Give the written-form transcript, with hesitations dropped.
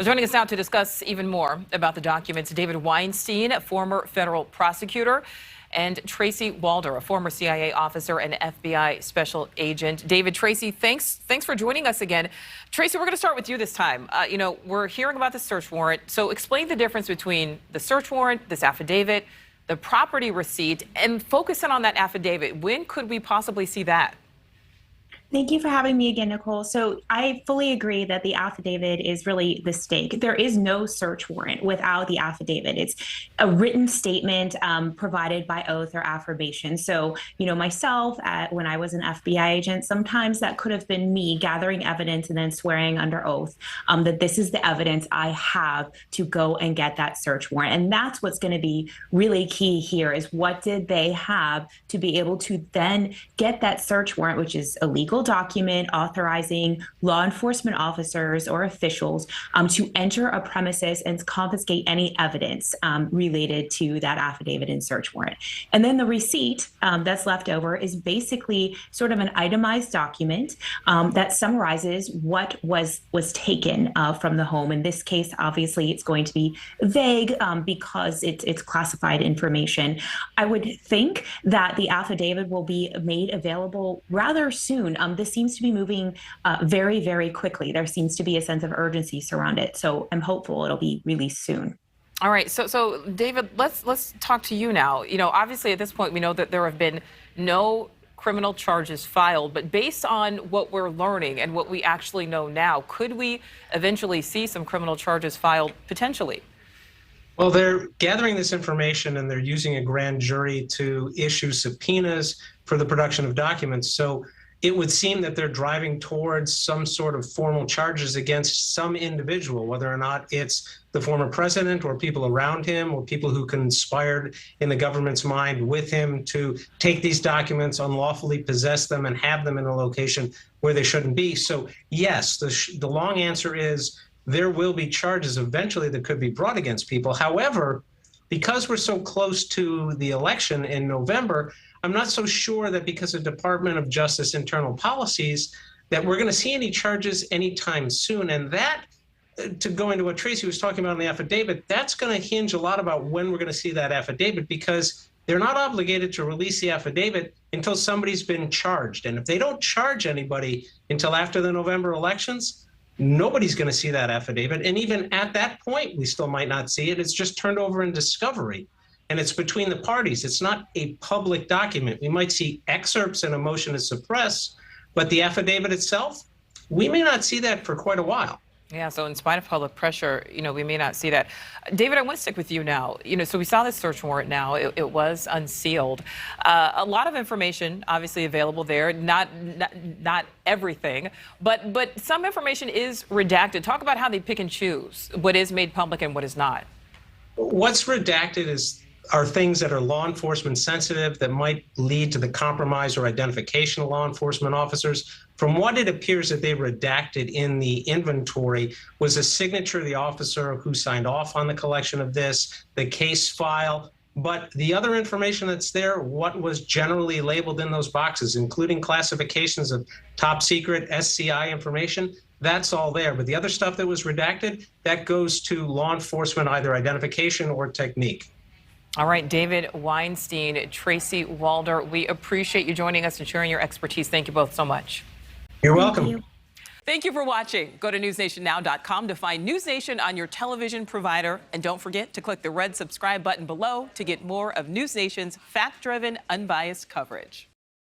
Well, joining us now to discuss even more about the documents, David Weinstein, a former federal prosecutor, and Tracy Walder, a former CIA officer and FBI special agent. David, Tracy, thanks for joining us again. Tracy, we're going to start with you this time. We're hearing about the search warrant. So explain the difference between the search warrant, this affidavit, the property receipt, and focus in on that affidavit. When could we possibly see that? Thank you for having me again, Nichole. So I fully agree that the affidavit is really the stake. There is no search warrant without the affidavit. It's a written statement provided by oath or affirmation. So, myself, when I was an FBI agent, sometimes that could have been me gathering evidence and then swearing under oath that this is the evidence I have to go and get that search warrant. And that's what's going to be really key here is what did they have to be able to then get that search warrant, which is a legal document authorizing law enforcement officers or officials to enter a premises and confiscate any evidence related to that affidavit and search warrant. And then the receipt that's left over is basically sort of an itemized document that summarizes what was taken from the home. In this case, obviously, it's going to be vague because it's classified information. I would think that the affidavit will be made available rather soon. This seems to be moving very, very quickly. There seems to be a sense of urgency surround it. So I'm hopeful it'll be released soon. All right. So David, let's talk to you now. Obviously at this point, we know that there have been no criminal charges filed, but based on what we're learning and what we actually know now, could we eventually see some criminal charges filed potentially? Well, they're gathering this information and they're using a grand jury to issue subpoenas for the production of documents. So it would seem that they're driving towards some sort of formal charges against some individual, whether or not it's the former president or people around him or people who conspired in the government's mind with him to take these documents, unlawfully possess them, and have them in a location where they shouldn't be. So yes, the long answer is there will be charges eventually that could be brought against people. However, because we're so close to the election in November, I'm not so sure that because of Department of Justice internal policies that we're going to see any charges anytime soon. And that, to go into what Tracy was talking about in the affidavit, that's going to hinge a lot about when we're going to see that affidavit, because they're not obligated to release the affidavit until somebody's been charged. And if they don't charge anybody until after the November elections, nobody's going to see that affidavit. And even at that point, we still might not see it. It's just turned over in discovery. And it's between the parties. It's not a public document. We might see excerpts and a motion to suppress, but the affidavit itself, we may not see that for quite a while. Yeah, so in spite of public pressure, we may not see that. David, I want to stick with you now. So we saw this search warrant now. It was unsealed. A lot of information obviously available there, not everything, but some information is redacted. Talk about how they pick and choose what is made public and what is not. What's redacted are things that are law enforcement sensitive that might lead to the compromise or identification of law enforcement officers. From what it appears that they redacted in the inventory was a signature of the officer who signed off on the collection of this, the case file. But the other information that's there, what was generally labeled in those boxes, including classifications of top secret SCI information, that's all there. But the other stuff that was redacted, that goes to law enforcement, either identification or technique. All right, David Weinstein, Tracy Walder, we appreciate you joining us and sharing your expertise. Thank you both so much. You're welcome. Thank you for watching. Go to newsnationnow.com to find NewsNation on your television provider. And don't forget to click the red subscribe button below to get more of NewsNation's fact-driven, unbiased coverage.